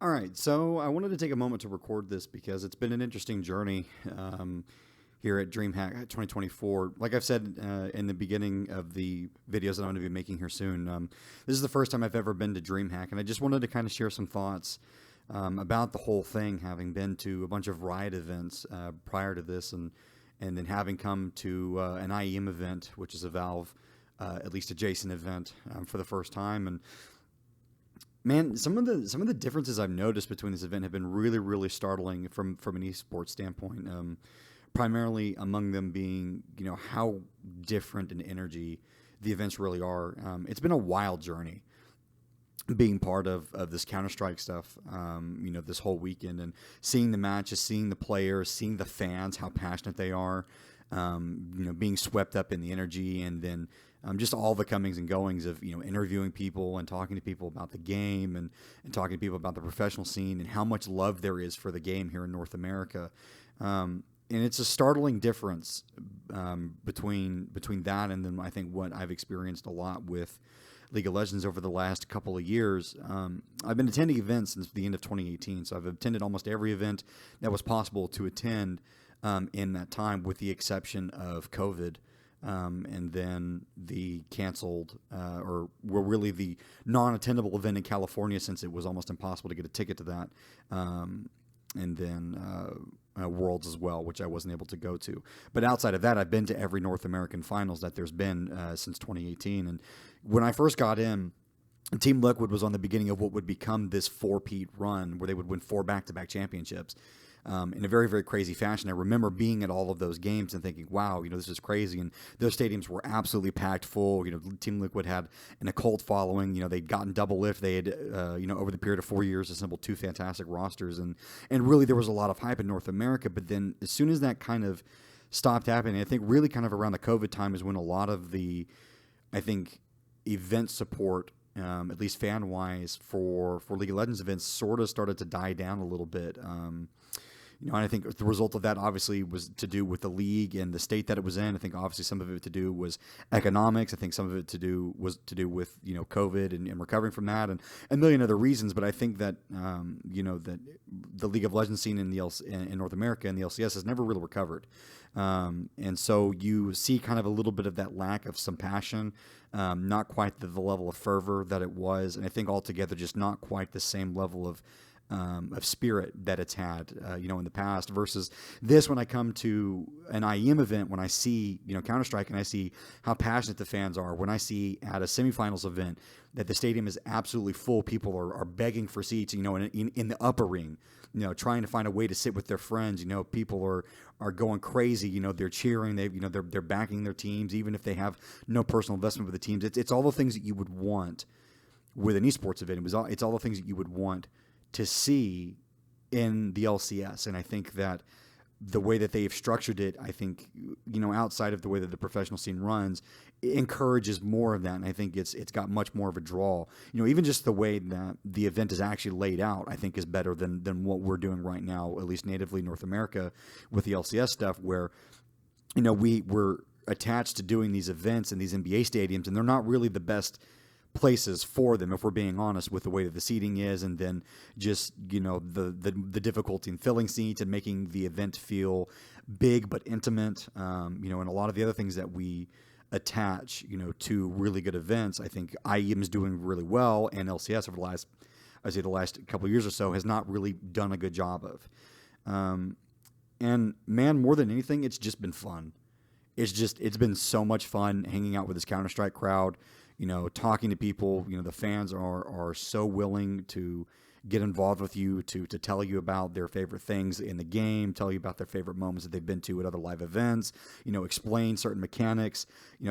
All right, so I wanted to take a moment to record this because it's been an interesting journey here at DreamHack 2024. Like I've said in the beginning of the videos that I'm going to be making here soon, this is the first time I've ever been to DreamHack, and I just wanted to kind of share some thoughts about the whole thing, having been to a bunch of Riot events prior to this, and then having come to an IEM event, which is a Valve at least adjacent event for the first time. And man, some of the differences I've noticed between this event have been really, really startling from an esports standpoint. Primarily among them being, how different in energy the events really are. It's been a wild journey being part of this Counter-Strike stuff, this whole weekend, and seeing the matches, seeing the players, seeing the fans, how passionate they are, being swept up in the energy, and then just all the comings and goings of, interviewing people and talking to people about the game, and talking to people about the professional scene and how much love there is for the game here in North America. And it's a startling difference between that and then I think what I've experienced a lot with League of Legends over the last couple of years. I've been attending events since the end of 2018, so I've attended almost every event that was possible to attend in that time, with the exception of COVID. And then the canceled, or were really the non-attendable event in California, since it was almost impossible to get a ticket to that. And then Worlds as well, which I wasn't able to go to. But outside of that, I've been to every North American finals that there's been since 2018. And when I first got in, Team Liquid was on the beginning of what would become this four-peat run, where they would win 4 back-to-back championships. In a very, very crazy fashion. I remember being at all of those games and thinking, wow, this is crazy. And those stadiums were absolutely packed full. Team Liquid had an occult following. They'd gotten double lift. They had, over the period of 4 years, assembled 2 fantastic rosters. And really there was a lot of hype in North America. But then as soon as that kind of stopped happening, I think really kind of around the COVID time is when a lot of the, I think, event support, at least fan-wise, for League of Legends events sort of started to die down a little bit. And I think the result of that obviously was to do with the league and the state that it was in. I think obviously some of it to do was economics. I think some of it was to do with COVID and recovering from that, and a million other reasons. But I think that that the League of Legends scene in North America and the LCS has never really recovered, and so you see kind of a little bit of that lack of some passion, not quite the level of fervor that it was, and I think altogether just not quite the same level of spirit that it's had, in the past, versus this. When I come to an IEM event, when I see, Counter-Strike, and I see how passionate the fans are, when I see at a semifinals event that the stadium is absolutely full, people are begging for seats, in the upper ring, trying to find a way to sit with their friends, people are going crazy, they're cheering, they're backing their teams, even if they have no personal investment with the teams. It's all the things that you would want with an esports event. It's all the things that you would want to see in the LCS. And I think that the way that they've structured it, I think, outside of the way that the professional scene runs, it encourages more of that. And I think it's got much more of a draw. Even just the way that the event is actually laid out, I think is better than what we're doing right now, at least natively North America with the LCS stuff, where, we're attached to doing these events in these NBA stadiums, and they're not really the best places for them, if we're being honest, with the way that the seating is, and then just the difficulty in filling seats and making the event feel big but intimate, and a lot of the other things that we attach to really good events. I think IEM is doing really well, and LCS over the last couple of years or so has not really done a good job of. And man, more than anything, it's just been fun. It's been so much fun hanging out with this Counter-Strike crowd, talking to people. The fans are so willing to get involved with you, to tell you about their favorite things in the game, tell you about their favorite moments that they've been to at other live events, explain certain mechanics,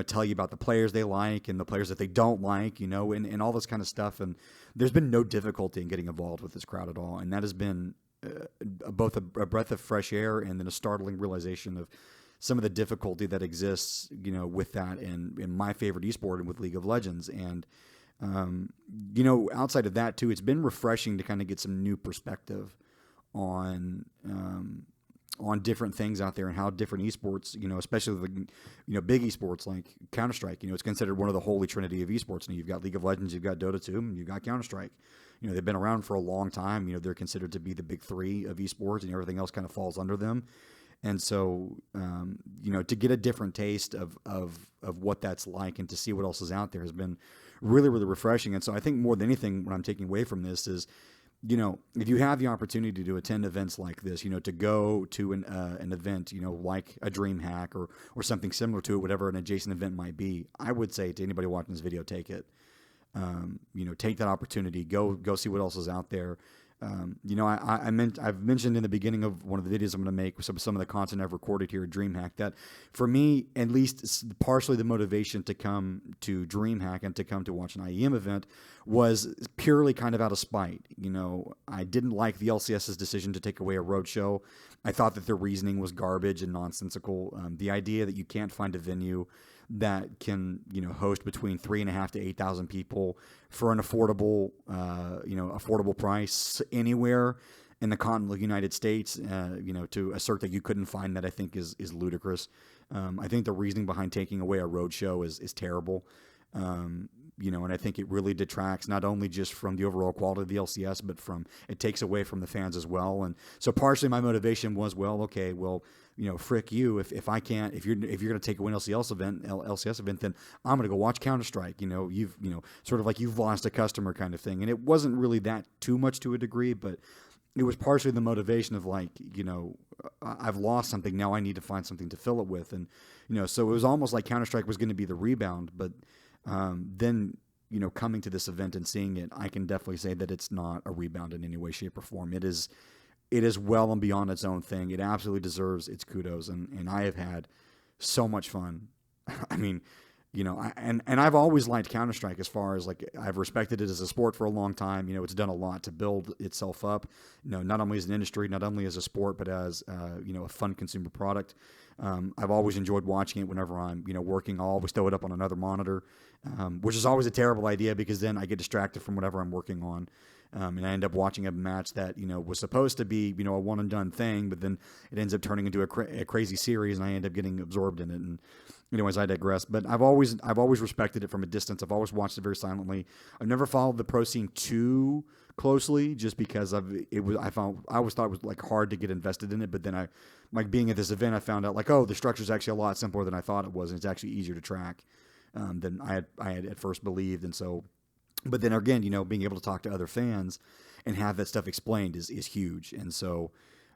tell you about the players they like and the players that they don't like, and all this kind of stuff. And there's been no difficulty in getting involved with this crowd at all. And that has been both a breath of fresh air and then a startling realization of some of the difficulty that exists, with that in my favorite esport and with League of Legends. And, outside of that too, it's been refreshing to kind of get some new perspective on different things out there and how different esports, especially the, big esports like Counter-Strike, it's considered one of the holy trinity of esports. And you've got League of Legends, you've got Dota 2, and you've got Counter-Strike. they've been around for a long time. They're considered to be the big three of esports, and everything else kind of falls under them. And so, to get a different taste of what that's like and to see what else is out there has been really, really refreshing. And so I think more than anything, what I'm taking away from this is, if you have the opportunity to attend events like this, to go to an event, like a DreamHack or something similar to it, whatever an adjacent event might be, I would say to anybody watching this video, take it. Take that opportunity, go see what else is out there. I've mentioned in the beginning of one of the videos I'm going to make, some of the content I've recorded here at DreamHack, that for me, at least partially the motivation to come to DreamHack and to come to watch an IEM event was purely kind of out of spite. I didn't like the LCS's decision to take away a roadshow. I thought that their reasoning was garbage and nonsensical. The idea that you can't find a venue that can, host between 3,500 to 8,000 people for an affordable price anywhere in the continental United States, to assert that you couldn't find that, I think is ludicrous. I think the reasoning behind taking away a roadshow is terrible. And I think it really detracts not only just from the overall quality of the LCS, but it takes away from the fans as well. And so partially my motivation was, frick you. If you're going to take away an LCS event, then I'm going to go watch Counter-Strike. You've sort of like you've lost a customer kind of thing. And it wasn't really that too much to a degree, but it was partially the motivation of I've lost something. Now I need to find something to fill it with. And, so it was almost like Counter-Strike was going to be the rebound, but then, coming to this event and seeing it, I can definitely say that it's not a rebound in any way, shape, or form. It is well and beyond its own thing. It absolutely deserves its kudos, and I have had so much fun. I mean, and I've always liked Counter-Strike as far as I've respected it as a sport for a long time. It's done a lot to build itself up, not only as an industry, not only as a sport, but as, a fun consumer product. I've always enjoyed watching it whenever I'm, working. I'll always throw it up on another monitor, which is always a terrible idea because then I get distracted from whatever I'm working on. And I end up watching a match that, was supposed to be, a one and done thing, but then it ends up turning into a crazy series and I end up getting absorbed in it. And anyways, I digress, but I've always respected it from a distance. I've always watched it very silently. I've never followed the pro scene too closely just because I always thought it was hard to get invested in it. But then I being at this event, I found out the structure is actually a lot simpler than I thought it was. And it's actually easier to track, than I had at first believed. And so, but then again, being able to talk to other fans and have that stuff explained is huge. And so,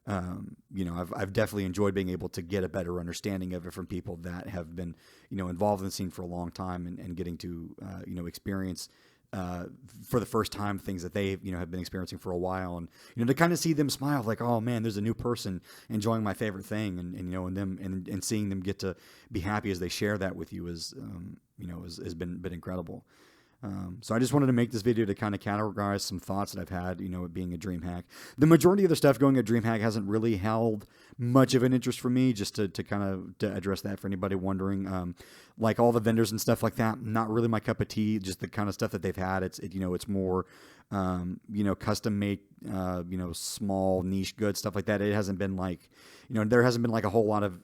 I've definitely enjoyed being able to get a better understanding of it from people that have been, involved in the scene for a long time and getting to, experience, for the first time things that they, have been experiencing for a while. And, to kind of see them smile oh man, there's a new person enjoying my favorite thing. And seeing them get to be happy as they share that with you has been incredible. So I just wanted to make this video to kind of categorize some thoughts that I've had, it being a DreamHack. The majority of the stuff going at DreamHack hasn't really held much of an interest for me, just to kind of to address that for anybody wondering. All the vendors and stuff like that, not really my cup of tea. Just the kind of stuff that they've had. It's more, custom made, small niche goods, stuff like that. It hasn't been there hasn't been a whole lot of,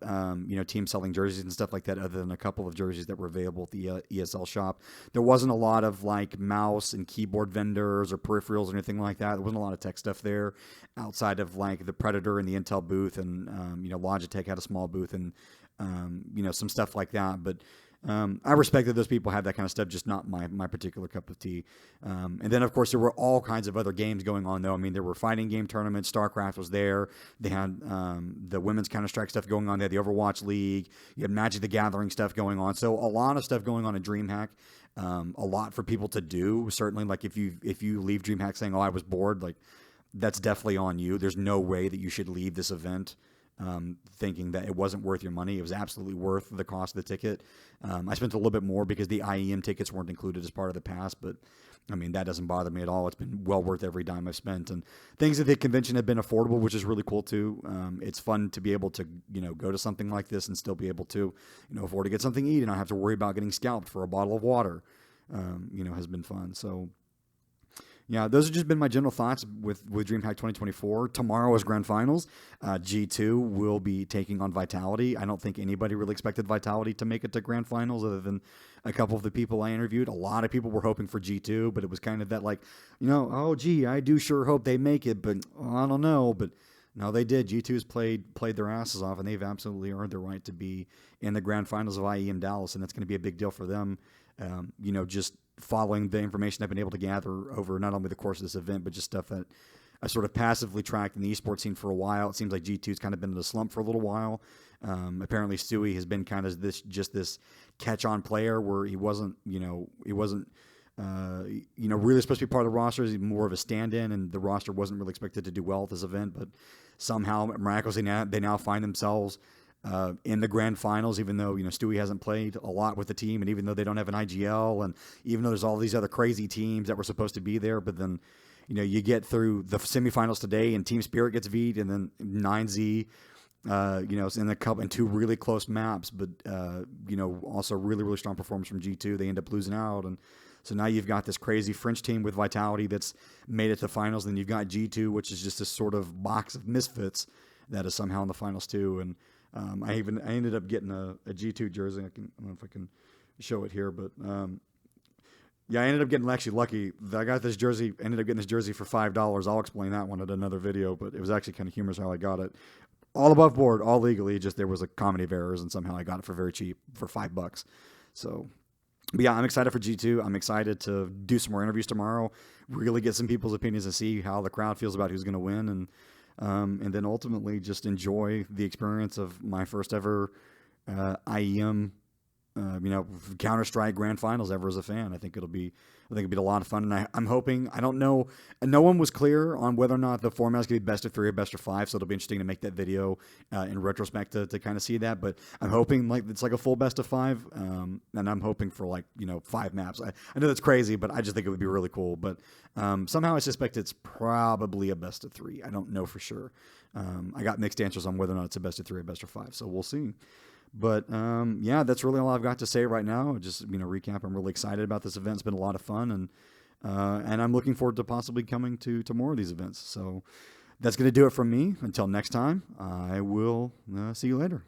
team selling jerseys and stuff like that, other than a couple of jerseys that were available at the ESL shop. There wasn't a lot of mouse and keyboard vendors or peripherals or anything like that. There wasn't a lot of tech stuff there outside of the Predator and the Intel booth, and Logitech had a small booth and some stuff like that. But I respect that those people have that kind of stuff, just not my particular cup of tea. And then, of course, there were all kinds of other games going on, though. I mean, there were fighting game tournaments. StarCraft was there. They had the women's Counter-Strike stuff going on. They had the Overwatch League. You had Magic the Gathering stuff going on. So a lot of stuff going on at DreamHack. A lot for people to do. Certainly, if you leave DreamHack saying, "Oh, I was bored," that's definitely on you. There's no way that you should leave this event thinking that it wasn't worth your money. It was absolutely worth the cost of the ticket. I spent a little bit more because the IEM tickets weren't included as part of the pass, but I mean, that doesn't bother me at all. It's been well worth every dime I've spent, and things at the convention have been affordable, which is really cool too. It's fun to be able to, go to something like this and still be able to, afford to get something to eat and not have to worry about getting scalped for a bottle of water, has been fun. So, Yeah, those have just been my general thoughts with DreamHack 2024. Tomorrow is Grand Finals. G2 will be taking on Vitality. I don't think anybody really expected Vitality to make it to Grand Finals other than a couple of the people I interviewed. A lot of people were hoping for G2, but it was kind of that like, oh, gee, I do sure hope they make it, but I don't know. But no, they did. G2's played their asses off, and they've absolutely earned the right to be in the Grand Finals of IEM Dallas, and that's going to be a big deal for them. Just following the information I've been able to gather over not only the course of this event, but just stuff that I sort of passively tracked in the esports scene for a while. It seems like G2's kind of been in a slump for a little while. Apparently Stewie has been kind of this catch-on player where he wasn't really supposed to be part of the roster. He's more of a stand-in, and the roster wasn't really expected to do well at this event, but somehow, miraculously, they now find themselves in the grand finals, even though Stewie hasn't played a lot with the team, and even though they don't have an IGL, and even though there's all these other crazy teams that were supposed to be there, but then you get through the semifinals today, and Team Spirit gets V'd, and then 9Z, in two really close maps, but also really really strong performance from G2. They end up losing out, and so now you've got this crazy French team with Vitality that's made it to the finals, and then you've got G2, which is just this sort of box of misfits that is somehow in the finals too, and I ended up getting a G2 jersey. I don't know if I can show it here, but I ended up getting actually lucky. I got this jersey, ended up getting this jersey for $5. I'll explain that one at another video, but it was actually kind of humorous how I got it. All above board, all legally, just there was a comedy of errors, and somehow I got it for very cheap, for $5. So, but yeah, I'm excited for G2. I'm excited to do some more interviews tomorrow, really get some people's opinions and see how the crowd feels about who's going to win, and then ultimately just enjoy the experience of my first ever IEM, Counter-Strike Grand Finals ever as a fan. I think it'll be a lot of fun, and I'm hoping. I don't know. No one was clear on whether or not the format is going to be best of 3 or best of 5, so it'll be interesting to make that video in retrospect to kind of see that. But I'm hoping it's like a full best of 5, and I'm hoping for 5 maps. I know that's crazy, but I just think it would be really cool. But somehow I suspect it's probably a best of 3. I don't know for sure. I got mixed answers on whether or not it's a best of 3 or best of 5, so we'll see. But that's really all I've got to say right now. Just recap. I'm really excited about this event. It's been a lot of fun, and I'm looking forward to possibly coming to more of these events. So that's going to do it from me. Until next time, I will see you later.